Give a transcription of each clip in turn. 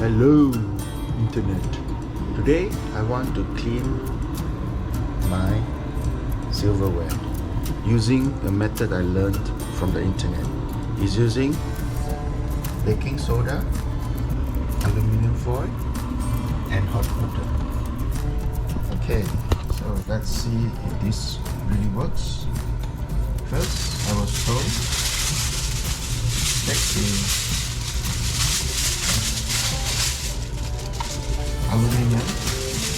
Hello internet. Today I want to clean my silverware using a method I learned from the internet. Is using baking soda, aluminum foil and hot water. Okay, so let's see if this really works. First, I was told take the aluminum,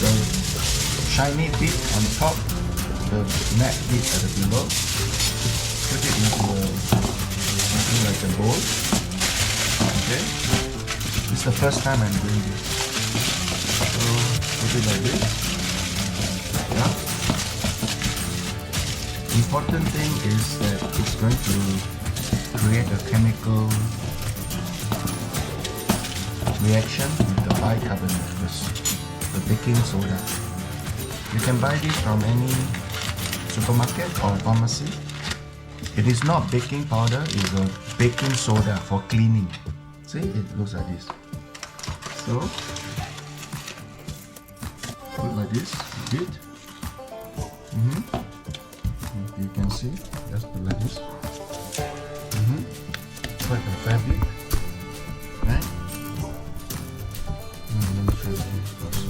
the shiny bit on top, the matte bit at the below, put it into something like a bowl. Okay, this is the first time I'm doing this. So put it like this. Yeah. Important thing is that it's going to create a chemical reaction with the bicarbonate, the baking soda. You can buy this from any supermarket or pharmacy. It is not baking powder, it's a baking soda for cleaning. See, it looks like this. So, put like this, a bit. You can see, just put like this. Quite a fair bit. Right? Let me show you this first.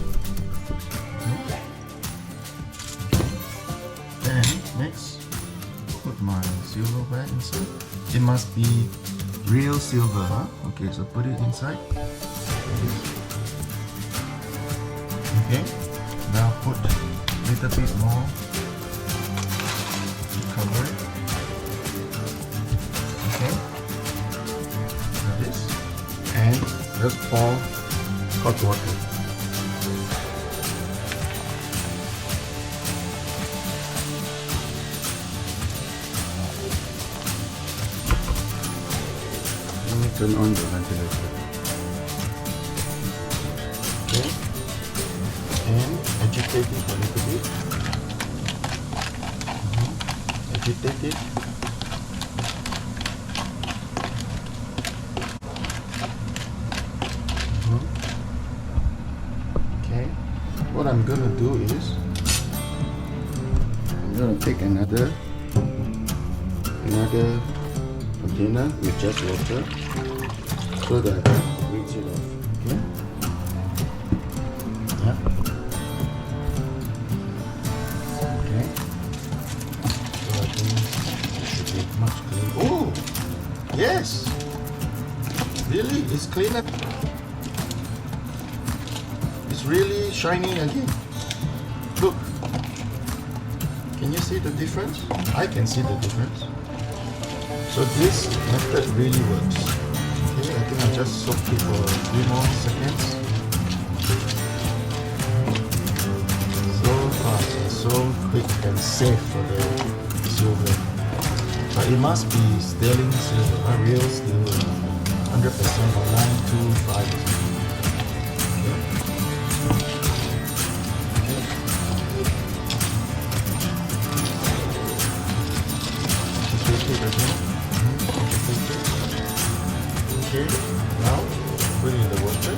Then next, put my silverware inside. It must be real silver, huh? Okay, so put it inside. Okay, now put a little bit more to cover it. Okay, like this, and just pour hot water. Let me turn on the ventilator. Okay, and agitate it a little bit. Agitate it. Okay, what I'm gonna do is I'm gonna take another container with just water so that I can rinse it off. Okay. Yeah. Okay. So I think it should be much cleaner. Oh, yes. Really, it's cleaner. It's really shiny again. Look. Can you see the difference? I can see the difference. So this method really works. Okay, I think I'll just soak it for a few more seconds. So fast and so quick and safe for the silver. But it must be sterling silver, real silver, 100% or 925. Okay, now put in the water.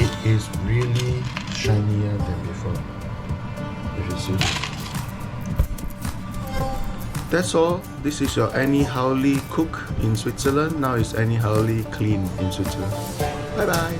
It is really shinier than before. If you see. That's all. This is your Annie Howley cook in Switzerland. Now it's Annie Howley clean in Switzerland. Bye bye.